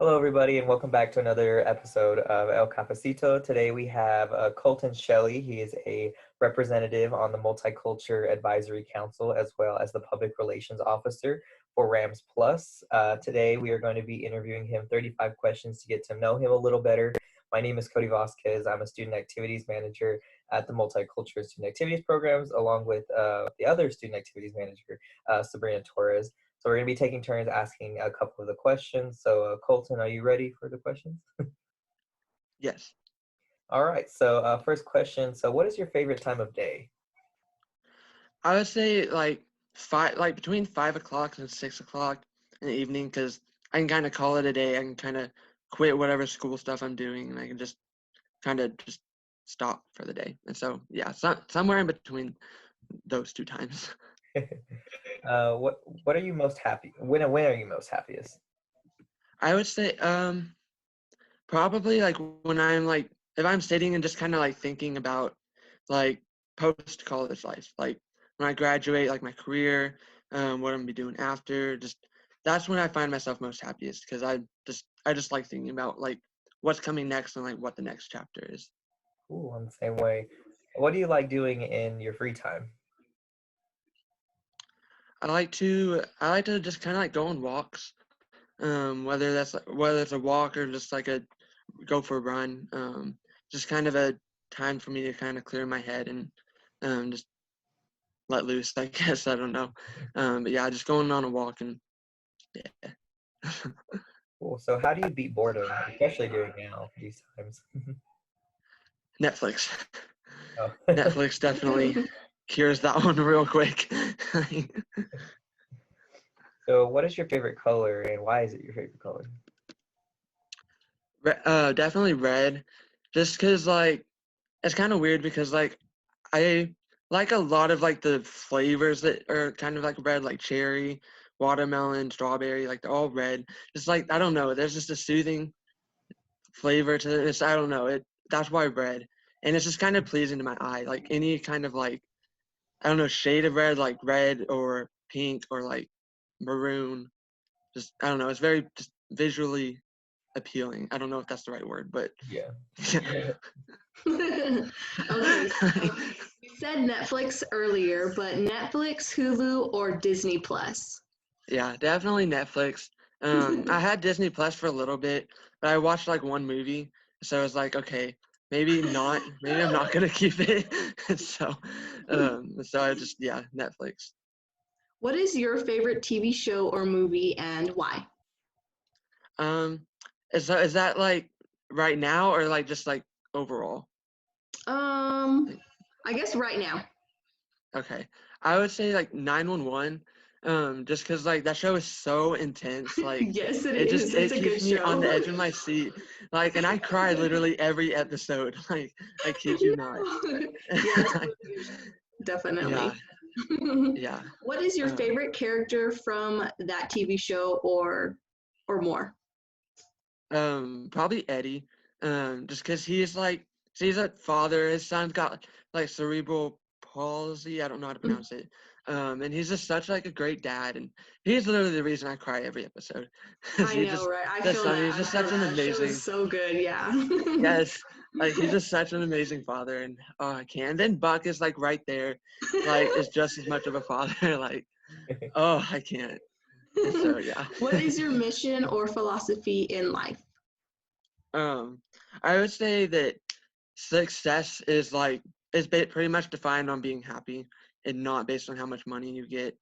Hello, everybody, and welcome back to another episode of El Cafecito. Today we have Colton Shelly. He is a representative on the Multicultural Advisory Council as well as the Public Relations Officer for Rams Plus. Today we are going to be interviewing him 35 questions to get to know him a little better. My name is Cody Vasquez. I'm a Student Activities Manager at the Multicultural Student Activities Programs, along with the other Student Activities Manager, Sabrina Torres. So we're going to be taking turns asking a couple of the questions. So Colton, are you ready for the questions? Yes. All right. So first question. So what is your favorite time of day? I would say between 5 o'clock and 6 o'clock in the evening, because I can kind of call it a day. I can kind of quit whatever school stuff I'm doing, and I can just kind of just stop for the day. And so, yeah, somewhere in between those two times. What are you most happy? When are you most happiest? I would say probably like when I'm like if I'm sitting and just kind of like thinking about like post college life, like when I graduate, like my career, what I'm gonna be doing after. Just that's when I find myself most happiest because I just like thinking about like what's coming next and like what the next chapter is. Ooh, I'm the same way. What do you like doing in your free time? I like to just kind of like go on walks, whether it's a walk or just like a go for a run. Just kind of a time for me to kind of clear my head and just let loose, I guess. I don't know. But yeah, just going on a walk and yeah. Cool. So how do you beat boredom, especially during now these times? Netflix. Oh. Netflix definitely cures that one real quick. So what is your favorite color and why is it your favorite color? Definitely red, just because like it's kind of weird because like I like a lot of like the flavors that are kind of like red, like cherry, watermelon, strawberry, like they're all red. Just like I don't know, there's just a soothing flavor to it. I don't know it. That's why red, and it's just kind of pleasing to my eye. Like any kind of like I don't know shade of red, like red or pink or like maroon. Just I don't know. It's very just visually appealing. I don't know if that's the right word, but Yeah. Okay, so you said Netflix earlier, but Netflix, Hulu, or Disney Plus? Yeah, definitely Netflix. I had Disney Plus for a little bit, but I watched like one movie, so I was like, okay, maybe not. Maybe I'm not gonna keep it. So I just yeah, Netflix. What is your favorite TV show or movie and why? Um, is that like right now or like just like overall? Um, I guess right now. Okay, I would say like 911. Just because like that show is so intense, like Yes, it it just is. It's it a good keeps me on show. the edge of my seat, like, and I cry literally every episode. Like I kid you not. No. Yeah, it's a really good show. Yeah, Definitely. yeah. What is your Um, favorite character from that TV show or more? Probably Eddie. Just because he's a father. His son's got like cerebral palsy. I don't know how to pronounce it. And he's just such like a great dad, and he's literally the reason I cry every episode. 'Cause I know, right? he's I just feel such an that. That show is amazing, so good, yeah. yes, like he's just such an amazing father, and oh, I can't. And then Buck is like right there, like is just as much of a father. Like, oh, I can't. And so yeah. What is your mission or philosophy in life? Um, I would say that success is pretty much defined on being happy and not based on how much money you get.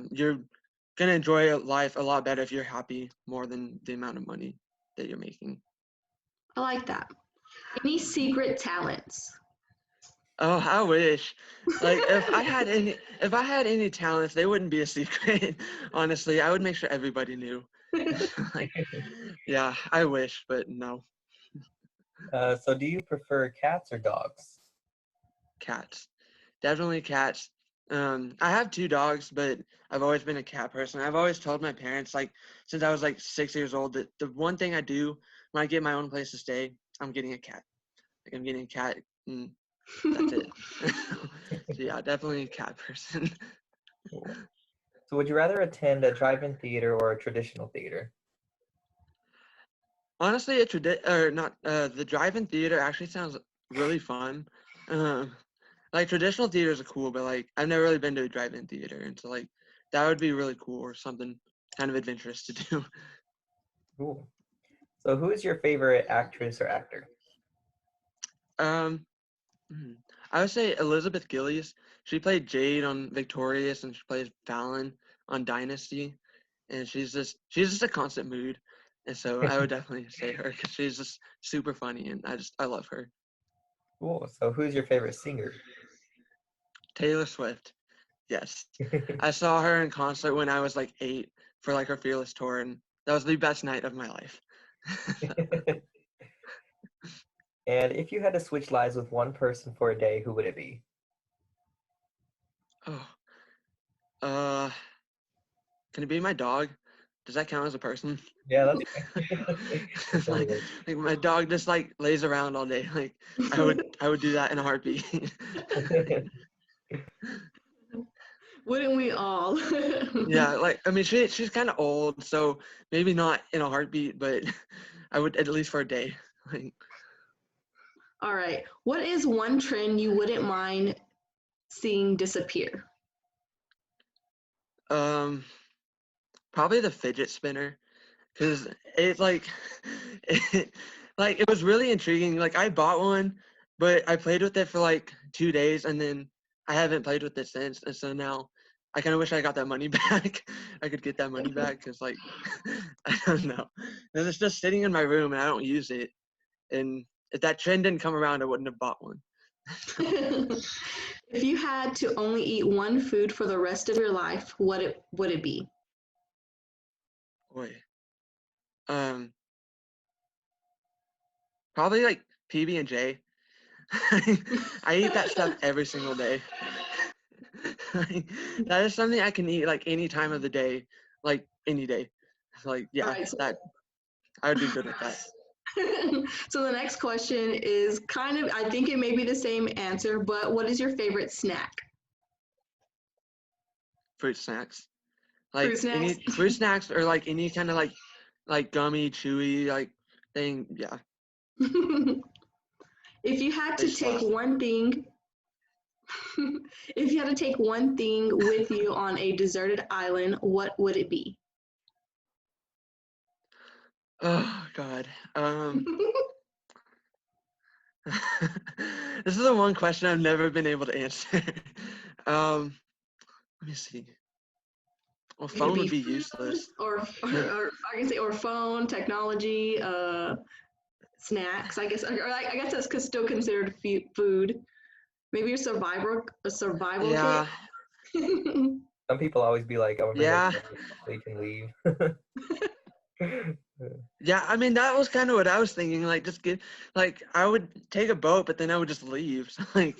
You're gonna enjoy life a lot better if you're happy more than the amount of money that you're making. I like that. Any secret talents? Oh, I wish. Like if I had any talents, they wouldn't be a secret. Honestly, I would make sure everybody knew. Like, yeah, I wish, but no. So do you prefer cats or dogs? Cats. Definitely cats. I have two dogs, but I've always been a cat person. I've always told my parents, like, since I was like 6 years old, that the one thing I do when I get my own place to stay, I'm getting a cat. Like, I'm getting a cat, and that's it. So yeah, definitely a cat person. Cool. So would you rather attend a drive-in theater or a traditional theater? Honestly, the drive-in theater actually sounds really fun. Um, like traditional theaters are cool, but like I've never really been to a drive-in theater, and so like that would be really cool or something kind of adventurous to do. Cool. So who is your favorite actress or actor? Um, hmm, I would say Elizabeth Gillies. She played Jade on Victorious, and she plays Fallon on Dynasty, and she's just a constant mood, and so I would definitely say her because she's just super funny, and I love her. Cool. So who's your favorite singer? Taylor Swift. Yes. I saw her in concert when I was like 8 for like her Fearless tour, and that was the best night of my life. And if you had to switch lives with one person for a day, who would it be? Oh, uh, can it be my dog? Does that count as a person? Yeah, that's fine. It like, totally like my dog just like lays around all day. Like I would do that in a heartbeat. is. Wouldn't we all? Yeah, like I mean she's kind of old, so maybe not in a heartbeat, but I would at least for a day. Like All right. What is one trend you wouldn't mind seeing disappear? um probably the fidget spinner. Cause it's like, it was really intriguing. Like I bought one, but I played with it for like 2 days, and then I haven't played with it since. And so now, I kind of wish I got that money back. I could get that money back because like, I don't know, 'cause it's just sitting in my room and I don't use it. And if that trend didn't come around, I wouldn't have bought one. If you had to only eat one food for the rest of your life, what would it be? Boy, um, probably like PB&J. I eat that stuff every single day. That is something I can eat like any time of the day, like any day. Like All yeah, right. that I would be good with that. So the next question is kind of, I think it may be the same answer, but what is your favorite snack? Fruit snacks, Fruit like any snacks? fruit snacks or like any kind of like gummy, chewy like thing. Yeah, If you had they to take slap. one thing, if you had to take one thing with you on a deserted island, what would it be? Oh God. This is the one question I've never been able to answer. Let me see. Well, It could phone be would be food, useless. or I can say, or phone, technology, snacks. I guess, I guess that's still considered food. Maybe a survival kit. Yeah, Some people always be like, "I'm gonna bring a yeah. gun so you can leave." Yeah, I mean that was kind of what I was thinking. Like, just get like I would take a boat, but then I would just leave. So, like,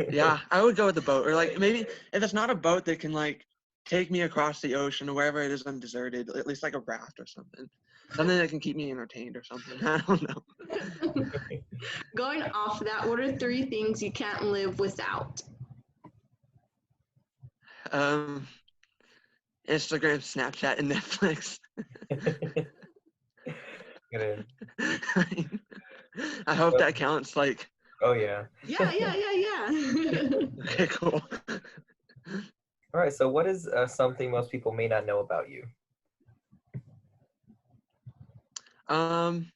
yeah, I would go with the boat, or like maybe if it's not a boat that can like take me across the ocean or wherever it is undeserted, at least like a raft or something, something that can keep me entertained or something. I don't know. Going off that, what are three things you can't live without? Um, Instagram, Snapchat, and Netflix. Gonna- I hope that counts. Like, Oh yeah. Yeah. okay, cool. All right. So, what is something most people may not know about you? Um,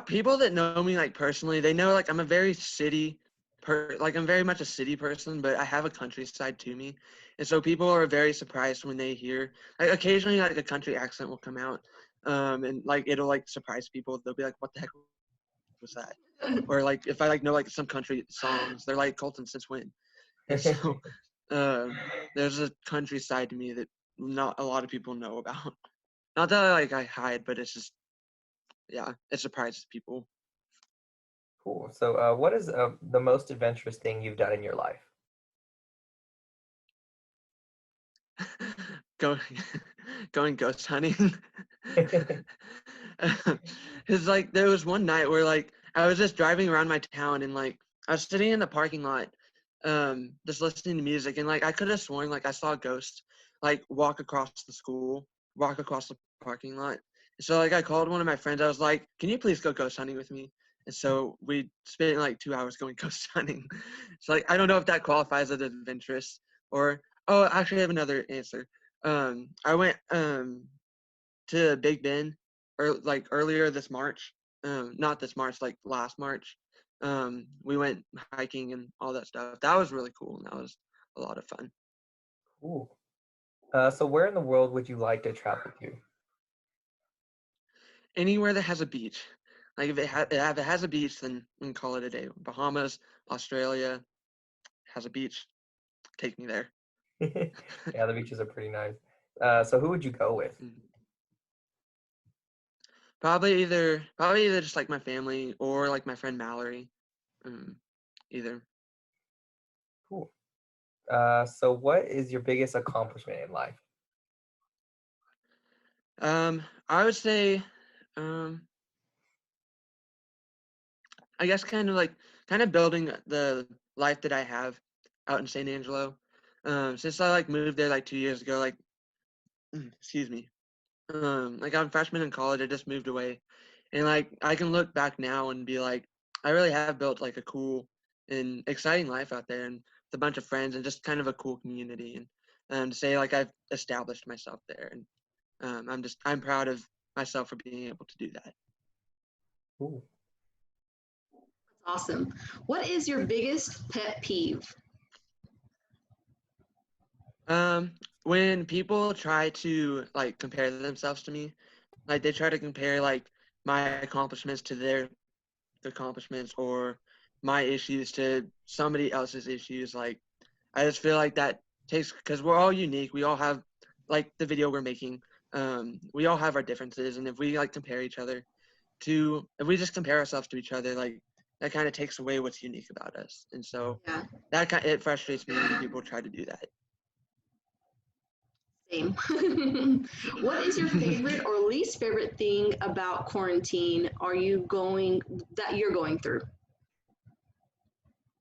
People that know me like personally, they know like I'm a very like I'm very much a city person, but I have a countryside to me, and so people are very surprised when they hear like occasionally like a country accent will come out, and like it'll like surprise people. They'll be like, "What the heck was that?" Or like if I like know like some country songs, they're like, "Colton, since when?" And so there's a countryside to me that not a lot of people know about. Not that I hide, but it's just yeah, it surprises people. Cool. So, what is the most adventurous thing you've done in your life? going going ghost hunting. Cause like there was one night where like I was just driving around my town and like I was sitting in the parking lot, just listening to music, and like I could have sworn like I saw a ghost like walk across the parking lot, So like I called one of my friends. I was like, "Can you please go ghost hunting with me?" And so we spent like 2 hours going ghost hunting. So like I don't know if that qualifies as adventurous or actually I have another answer. I went to Big Bend or like earlier this March. Not this March, like last March. We went hiking and all that stuff. That was really cool and that was a lot of fun. Cool. So where in the world would you like to travel to? Anywhere that has a beach. Like if it has a beach, then we can call it a day. Bahamas, Australia has a beach. Take me there. Yeah, the beaches are pretty nice. So who would you go with? Probably either just like my family or like my friend Mallory. Either. Cool. So what is your biggest accomplishment in life? I would say, I guess kind of building the life that I have out in San Angelo. Since I like moved there like 2 years ago, like excuse me. Like I'm a freshman in college, I just moved away. And like I can look back now and be like, I really have built like a cool and exciting life out there and with a bunch of friends and just kind of a cool community and to say like I've established myself there and I'm proud of myself for being able to do that. Cool. Awesome. What is your biggest pet peeve? When people try to like compare themselves to me, like they try to compare like my accomplishments to their accomplishments or my issues to somebody else's issues, like I just feel like that takes because we're all unique. We all have like the video we're making. We all have our differences, and if we like compare each other to, if we just compare ourselves to each other, like that kind of takes away what's unique about us. And so Yeah, it frustrates me when people try to do that. same. What is your favorite or least favorite thing about quarantine that you're going through?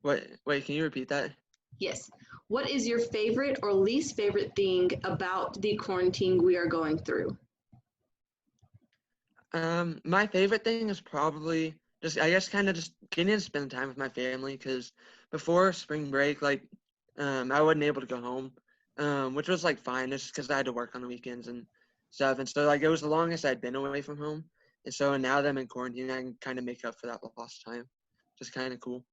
Wait, can you repeat that? Yes. What is your favorite or least favorite thing about the quarantine we are going through? My favorite thing is probably just, I guess, kind of just getting to spend time with my family because before spring break, like, I wasn't able to go home, which was like fine. It's just because I had to work on the weekends and stuff. And so, like, it was the longest I'd been away from home. And so now that I'm in quarantine, I can kind of make up for that lost time, which is kind of cool.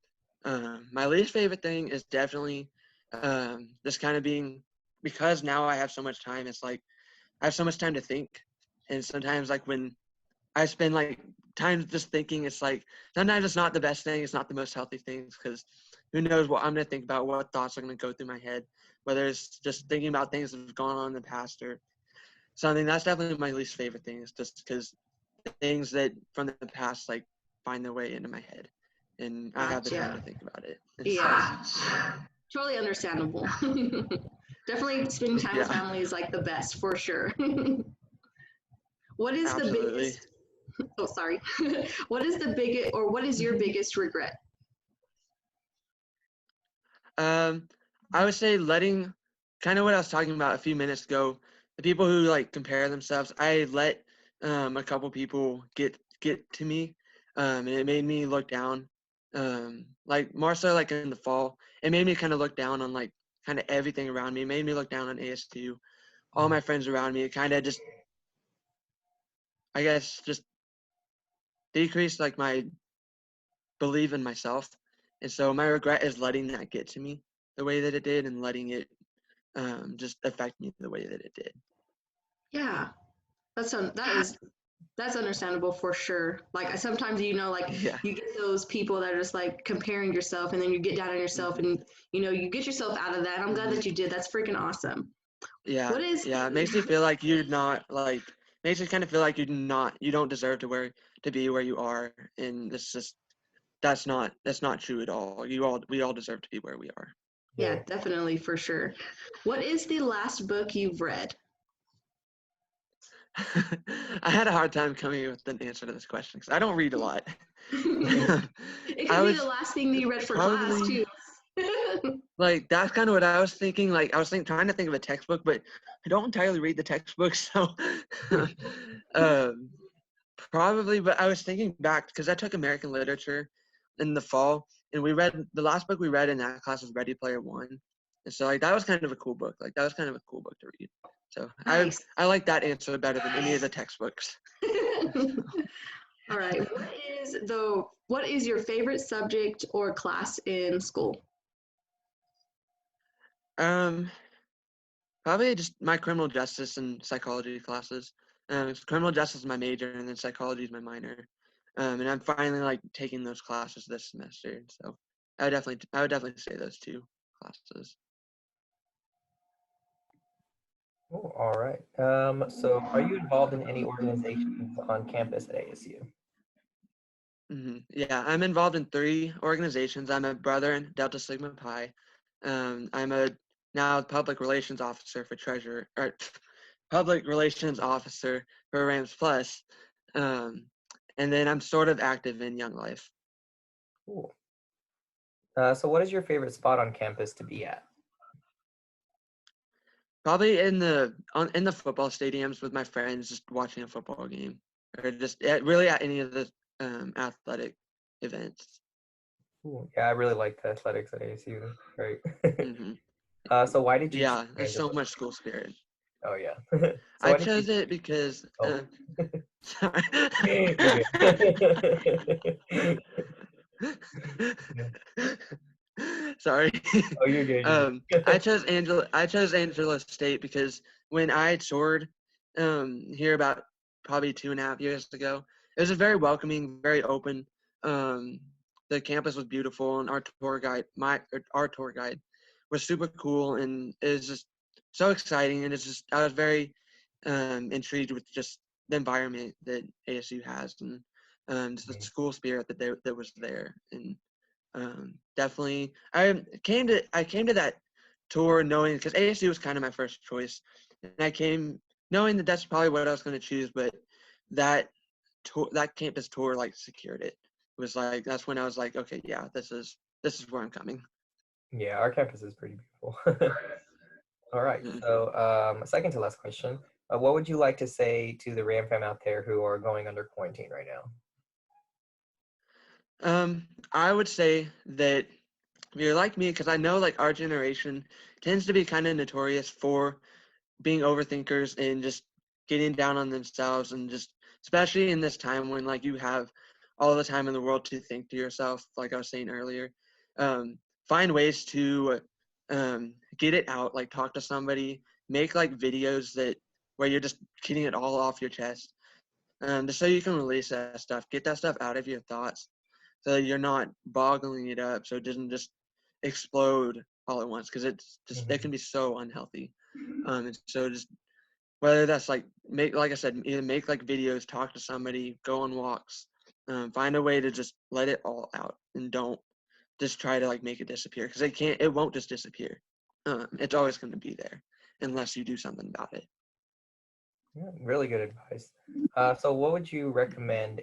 My least favorite thing is definitely just kind of being, because now I have so much time, it's like I have so much time to think. And sometimes, like, when I spend like time just thinking, it's like sometimes it's not the best thing, it's not the most healthy things because who knows what I'm gonna think about, what thoughts are gonna go through my head, whether it's just thinking about things that have gone on in the past or something. That's definitely my least favorite thing, is just because things that from the past like find their way into my head, and I have the time to Gotcha. think about it. Yeah, totally understandable. Definitely spending time with Yeah, family is like the best for sure. What is the absolutely. biggest, oh, sorry. What is the biggest, or what is your biggest regret? I would say letting, kind of what I was talking about a few minutes ago, the people who like compare themselves, I let a couple people get to me, and it made me look down. Like more so like in the fall, it made me kind of look down on like kind of everything around me. It made me look down on ASU, all my friends around me. It kind of just, I guess, just decreased like my believe in myself. And so my regret is letting that get to me the way that it did and letting it just affect me the way that it did. Yeah, that's understandable for sure. Like sometimes like Yeah. you get those people that are just like comparing yourself, and then you get down on yourself, Hmm. and you get yourself out of that. I'm glad Hmm. that you did. That's freaking awesome. Yeah. What is Yeah. It makes you feel like you're not like, makes you kind of feel like you don't deserve to be where you are. And this just, that's not true at all. We all deserve to be where we are. Yeah, Yeah. definitely for sure. What is the last book you've read? I had a hard time coming up with an answer to this question because I don't read a lot. It could I be would the last thing that you read for class probably, too. like that's kind of what I was thinking. Like I was trying to think of a textbook, but I don't entirely read the textbooks, so um, probably. But I was thinking back because I took American literature in the fall, and the last book we read in that class was Ready Player One, and so like that was kind of a cool book. Like that was kind of a cool book to read. So Nice. I like that answer better than any of the textbooks. All right. What is your favorite subject or class in school? Probably just my criminal justice and psychology classes. Criminal justice is my major, and then psychology is my minor. And I'm finally like taking those classes this semester. So I would definitely say those two classes. Oh, all right. So are you involved in any organizations on campus at ASU? Yeah, I'm involved in 3 organizations. I'm a brother in Delta Sigma Pi. I'm a now public relations officer for public relations officer for Rams Plus. And then I'm sort of active in Young Life. Cool. So what is your favorite spot on campus to be at? Probably in the football stadiums with my friends, just watching a football game, or just really at any of the athletic events. Cool. Yeah, I really like the athletics at ASU. Great. hmm So why did you choose Yeah, there's so Angelo? much school spirit. Oh yeah. So I why did you? chose it because. Oh, Sorry. you're good. Sorry. Oh, you're good. You're I good. chose Angelo State because when I toured here about probably 2.5 years ago, it was a very welcoming, very open. The campus was beautiful, and our tour guide was super cool, and it was just so exciting. And I was very intrigued with just the environment that ASU has, and just the school spirit that was there. And definitely, I came to that tour knowing, because ASU was kind of my first choice, and I came knowing that that's probably what I was going to choose. But that campus tour like secured it. It was like that's when I was like, okay, yeah, this is where I'm coming. Yeah, our campus is pretty beautiful. All right. Mhm. So, second to last question. What would you like to say to the Ram fam out there who are going under quarantine right now? I would say that if you're like me, because I know like our generation tends to be kind of notorious for being overthinkers and just getting down on themselves, and just especially in this time when like you have all the time in the world to think to yourself, like I was saying earlier. Find ways to get it out, like talk to somebody, make like videos where you're just getting it all off your chest, just so you can release that stuff, get that stuff out of your thoughts, so that you're not boggling it up, so it doesn't just explode all at once, because it can be so unhealthy. And so just whether that's like like I said, either make like videos, talk to somebody, go on walks, find a way to just let it all out, and don't just try to like make it disappear, because it won't just disappear. It's always going to be there unless you do something about it. Yeah, really good advice. So what would you recommend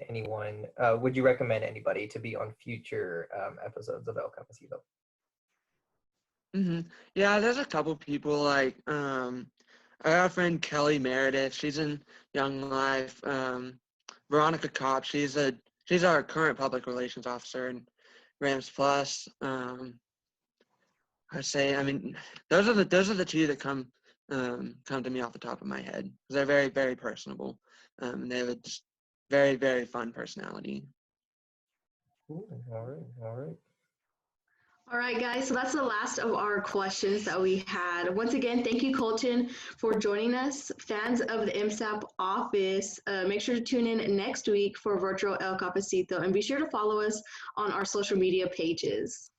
would you recommend anybody to be on future episodes of El Cafecito? Yeah, there's a couple people like I have a friend Kelly Meredith. She's in Young Life. Veronica Kopp. She's our current public relations officer in Rams Plus. I mean, those are the two that come to me off the top of my head, because they're very, very personable. And they have a just very, very fun personality. Cool. All right. All right. All right, guys, so that's the last of our questions that we had. Once again, thank you, Colton, for joining us. Fans of the MSAP office, make sure to tune in next week for virtual El Cafecito, and be sure to follow us on our social media pages.